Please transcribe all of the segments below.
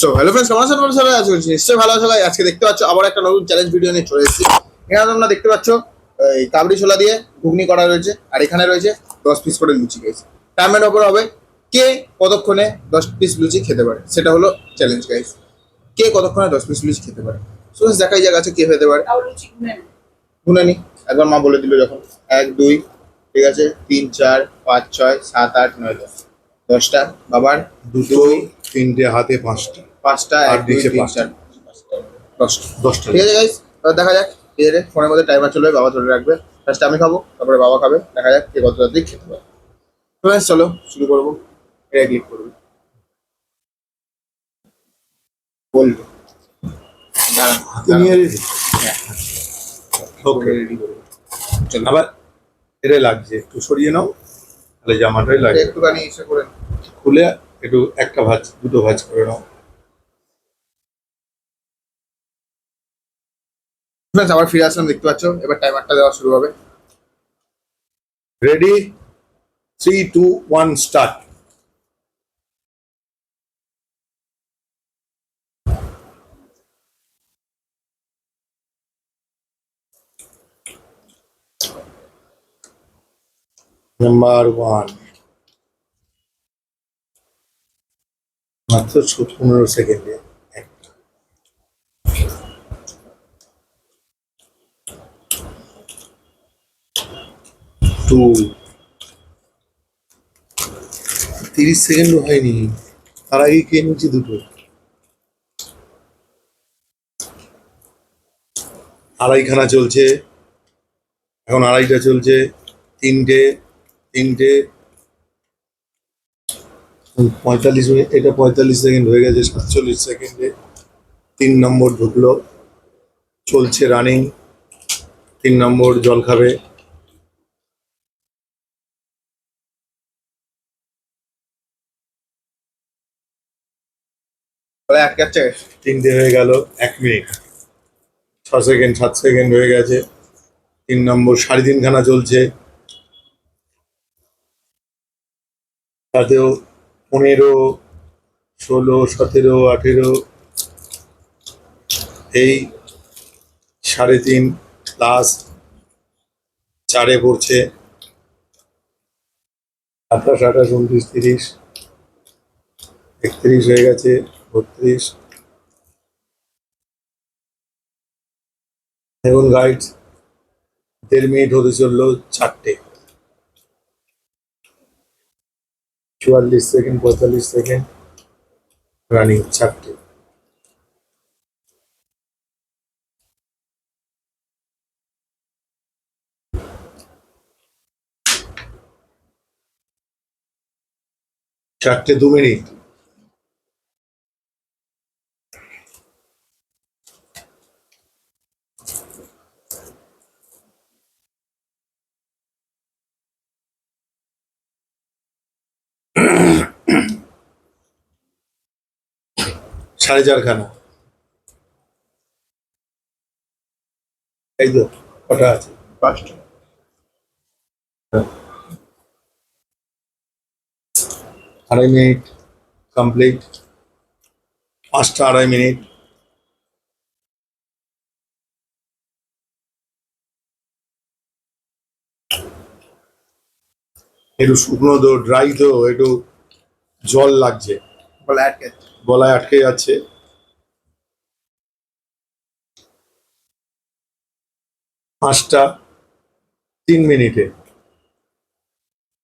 So hello friends, কেমন আছেন? সবাই আশা করছি নিশ্চয়ই ভালো আছো। আজকে দেখতে পাচ্ছ আবার একটা নতুন চ্যালেঞ্জ ভিডিও নিয়ে চলে এসেছি। এখানে তোমরা দেখতে পাচ্ছ এই কাবলি ছোলা দিয়ে ঘুগনি করা রয়েছে, আর এখানে রয়েছে 10 পিস করে লুচি। গাইস, টাইমের ওপর হবে কে কতক্ষণে 10 পিস লুচি খেতে পারে, সেটা হলো চ্যালেঞ্জ। গাইস, কে কতক্ষণে 10 পিস লুচি খেতে পারে। সো দেখাই যাক আছে কে খেতে পারে। গুনে নি একবার, মা বলে দিল যখন 1 2, ঠিক আছে, 3 4 5 6 7 8 9 10। 10টা বাবার, দুটো, তিনটে হাতে, পাঁচটা 5টা, আর 1 2 নিচে 3 পাঁচটা। 4 10টা। 10টা। ঠিক আছে গাইস, এবার দেখা যাক। ঠিক আছে, ফোনের মধ্যে টাইমার চলবে, বাবা ধরে রাখবে। ফার্স্ট আমি খাবো, তারপরে বাবা খাবে। দেখা যাক কে কত তাড়াতাড়ি খেতে পারে। ফ্রেন্ডস, চলো শুরু করবো। এটা ক্লিক করবে, বলবে দাঁড়ান, হাতে নিয়ে রেডি। ওকে, রেডি করবো। চলো আবার এটা লাগছে, একটু সরিয়ে নাও, তাহলে জামাটাই লাগবে। একটুখানি ইসে করে। খুলে একটু একটা ভাঁজ, দুটো ভাঁজ করে নাও। ফ্রেন্ডস, আবার ফিরে আসলাম, দেখতে পাচ্ছ। এবার টাইমারটা দেওয়া শুরু হবে। Ready, 3 2 1 start. নাম্বার 1, মাত্র 15 সেকেন্ডে একটা। 2, 30 সেকেন্ডও হয়নি, তার আগে খেয়ে নিচ্ছি দুটো। আড়াইখানা চলছে, এখন আড়াইটা চলছে। তিনটে, 45 মিনিট, এটা 45 সেকেন্ড হয়ে গেছে। 47 সেকেন্ডে 3 নম্বর ঢুকলো, চলছে রানিং। 3 নম্বর জল খাবে। বলে আটকে যাচ্ছে। 3টে হয়ে গেল, 1 মিনিট 6 সেকেন্ড, 7 সেকেন্ড হয়ে গেছে। 3 নম্বর 3.5খানা চলছে, তাতেও 15 16 17 18, এই 3.5 প্লাস 4-এ পড়ছে। 27 28 29 30, 31 হয়ে গেছে, 32। এখন গাইড 1.5 মিনিট হতে চললো, 4টে। 44 সেকেন্ড, 45 সেকেন্ড রানিং, 4টে। চারটে 2 মিনিট। সাড়ে 4খানা। এই তো কটা আছে? 5টা। আড়াই মিনিট কমপ্লিট। 5টা 2.5 মিনিট। একটু শুকনো তো, ড্রাই তো, একটু জল লাগছে, বলে আটকে যাচ্ছে। গলায় আটকে যাচ্ছে। 5টা 3 মিনিটে,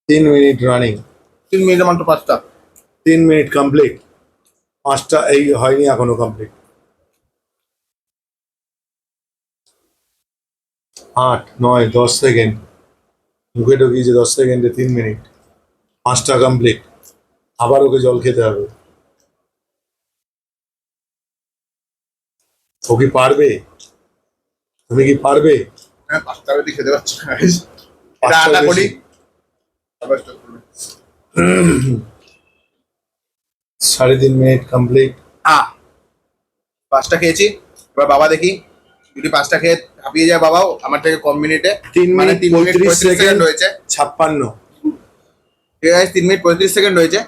3 মিনিট রানিং। 3 মিনিটে মাত্র 5টা। 3 মিনিট কমপ্লিট। 5টা এই হয়নি এখনো কমপ্লিট। 8 9 10 সেকেন্ড মুখে ঢুকিয়েছে, 10 সেকেন্ডে 3 মিনিট। 5টা কমপ্লিট। আবার ওকে জল খেতে হবে। ও কি পারবে? তুমি কি পারবে? হ্যাঁ, 5টা অবধি খেতে পারছি না। এটা 5টা আটা করি, বেশি। আবার stop করবে। 3.5 মিনিট কমপ্লিট। 5টা খেয়েছি। এবার বাবা দেখি, যদি 5টা খেয়ে হাঁপিয়ে যায় বাবাও আমার থেকে কম মিনিটে। 3 মানে মিনিট 3 মিনিট 35 35 সেকেন্ড সেকেন্ড হয়েছে। 56। ঠিক আছে, 3 মিনিট 35 সেকেন্ড হয়েছে।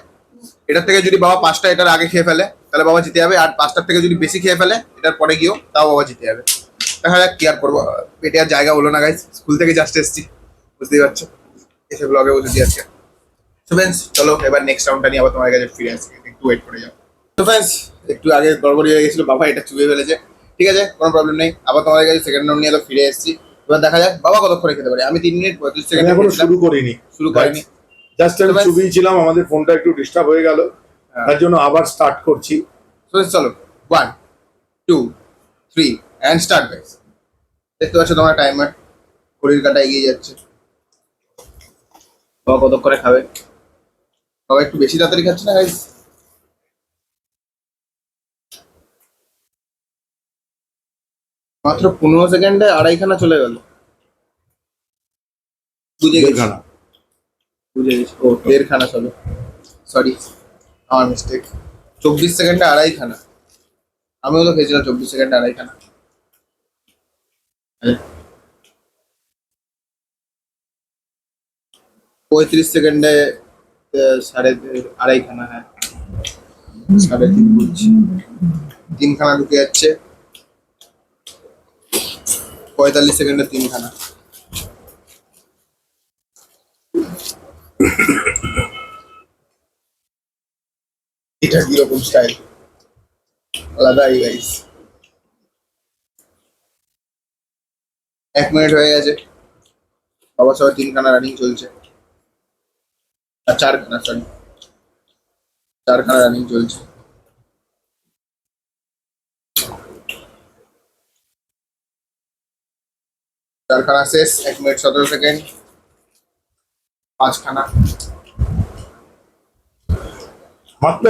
এটার থেকে যদি বাবা 5টা এটার আগে খেয়ে ফেলে, তাহলে বাবা জিতে যাবে, আর 5টার থেকে যদি বেশি খেয়ে ফেলে এটার পরে গিয়েও তাও বাবা জিতে যাবে। দেখা যাক কি আর করবো, পেটে আর জায়গা হলো না গাইস, স্কুল থেকে জাস্ট এসেছি, বুঝতেই পারছো, এসে ব্লগে বসেছি আজকে। তো ফ্রেন্ডস চলো এবার নেক্সট রাউন্ডটা নিয়ে আবার তোমার কাছে ফিরে আসছি, একটু ওয়েট করে যাও। তো ফ্রেন্ডস একটু আগে গড়বড়ি হয়ে গেছিল, বাবা এটা চুবিয়ে ফেলেছে, ঠিক আছে কোনো প্রবলেম নেই, আবার তোমার কাছে সেকেন্ড রাউন্ড নিয়ে তো ফিরে এসেছি। এবার দেখা যাক বাবা কতক্ষণে খেতে পারে। আমি 3 মিনিট 35 আমি সেকেন্ড এখনো শুরু করিনি, শুরু করিনি। জাস্ট আমি তো ব্যাস। চুবিয়েছিলাম, আমাদের ফোনটা একটু ডিস্টার্ব হয়ে গেল, হ্যাঁ। তার জন্য আবার স্টার্ট করছি। তো চলো 1 2 3 অ্যান্ড স্টার্ট গাইস। দেখতে পাচ্ছ তোমার টাইমার, ঘড়ির কাঁটা এগিয়ে যাচ্ছে। বাবা কতক্ষণে খাবে, বাবা একটু বেশি তাড়াতাড়ি খাচ্ছে না গাইস? মাত্র 15 সেকেন্ডে আড়াইখানা চলে গেল। বুঝে গেছি, দেড়খানা। বুঝে গেছি, ও 1.5খানা, চলো সরি আমার মিস্টেক। 24 সেকেন্ডে আড়াইখানা, আমিও তো খেয়েছিলাম 24 সেকেন্ডে আড়াইখানা। 35 সেকেন্ডে আড়াইখানা, হ্যাঁ 3.5 বলছি, 3খানা ঢুকে যাচ্ছে। 45 সেকেন্ডে 3খানা। এটা কিরকম স্টাইল, আলাদাই গাইস। 1 মিনিট হয়ে গেছে, বাবা সবাই 3খানা রানিং চলছে, আর 4খানা, সরি 4খানা রানিং চলছে। 4খানা শেষ, 1 মিনিট 17 সেকেন্ড, 5খানা। মাত্র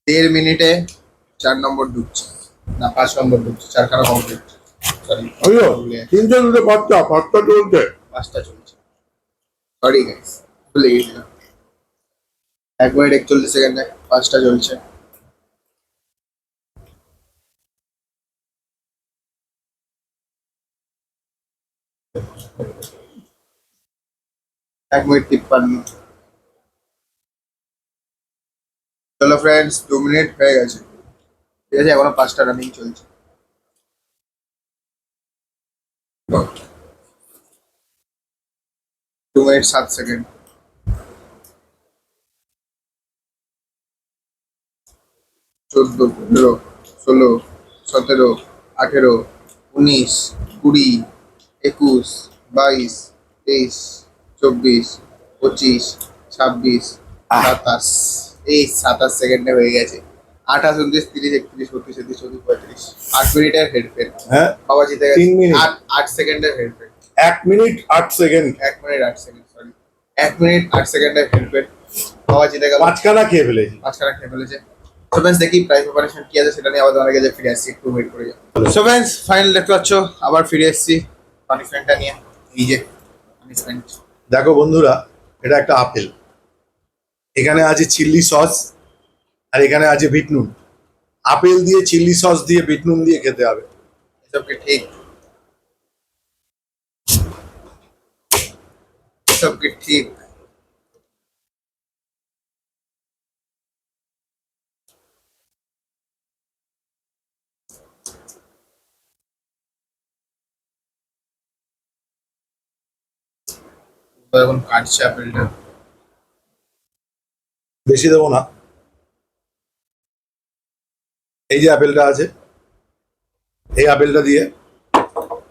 1.5 মিনিটে 4 নম্বর ঢুকছে, না 5 নম্বর ঢুকছে, 4খানা কমপ্লিট, সরি আইয়ো 3 দুটো 5টা চলছে। 5টা চলছে, সরি গাইস ভুলে গেছিলাম। 1 মিনিট 41 সেকেন্ডে 5টা চলছে। এক মিনিট 53। চলো ফ্রেন্ডস 2 মিনিট হয়ে গেছে, ঠিক আছে, এখনো 5টা রানিং চলছে। 2 মিনিট 7 সেকেন্ড। 14 15 16 17 18 19 20 21 22 23 24 25 26 27, এই 27 সেকেন্ডে হয়ে গেছে। 28 29 30 31 32 33 34 35, 8 মিনিটের হেডফেন, হ্যাঁ বাবা জিতে গেছে। 3 মিনিট। 8 সেকেন্ডের হেডফেন, 1 minute 8 second, 1 minute 8 second, sorry 1 minute 8 সেকেন্ডের হেডফেন, বাবা জিতে গেল। 5খানা খেয়ে ফেলেছি। 5খানা খেয়ে ফেলেছে। সো ফ্রেন্ডস দেখি প্রাইস প্রিপারেশন কি আছে সেটা নিয়ে আবার তোমার কাছে ফিরে আসছি, একটু ওয়েট করে যাও। সো ফ্রেন্ডস ফাইনাল দেখতে পাচ্ছ আবার ফিরে এসেছি পানিশমেন্টটা নিয়ে, এই যে পানিশমেন্ট। দেখো বন্ধুরা, এটা একটা আপেল, এখানে আছে চিল্লি সস, আর এখানে আছে বিট নুন। আপেল দিয়ে চিল্লি সস দিয়ে বিট নুন দিয়ে খেতে হবে। এসব কি ঠিক? এসব কি ঠিক? এখন কাটছে আপেলটা, বেশি দেবো না, এই যে আপেলটা আছে, এই আপেলটা দিয়ে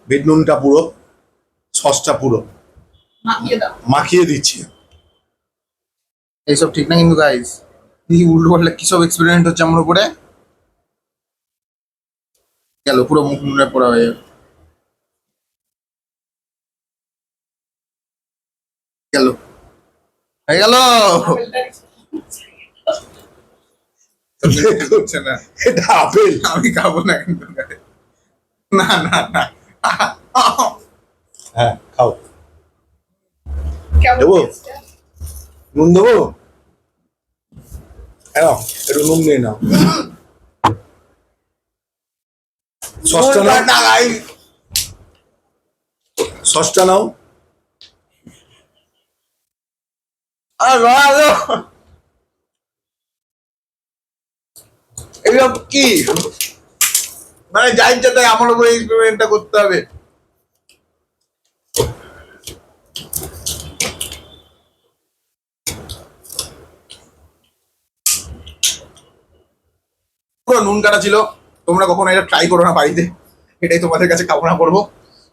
বিট নুনটা পুরো, সসটা পুরো মাখিয়ে দিচ্ছি। এইসব ঠিক না কিন্তু গাইস, কি উল্টো পাল্টা কি সব এক্সপেরিমেন্ট হচ্ছে আমার উপরে, গেল পুরো মুখ নুনে পড়া হয়ে গেল, হয়ে গেল। হচ্ছে না, এটা আপেল। আমি খাবো না কিন্তু guys। না না না, হ্যাঁ খাও, দেবো নুন দেবো, হ্যাঁ একটু নুন নিয়ে নাও। সসটা নাও, না গাইস, সসটা নাও, আর রড়ালো এসব কি মানে যা ইচ্ছা তাই আমার উপরে এক্সপেরিমেন্টটা করতে হবে। পুরো নুন কাটা ছিল, তোমরা কখনো এটা ট্রাই করো না বাড়িতে, এটাই তোমাদের কাছে কামনা করবো।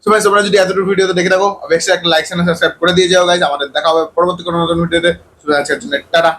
সবাই তোমরা যদি এতটুকু ভিডিওতে দেখে থাকো অবশ্যই একটা লাইক চ্যানেল সাবস্ক্রাইব করে দিয়ে যাও গাইজ। আমাদের দেখা হবে পরবর্তী কোনো নতুন ভিডিওতে। আজকের জন্য টাটা।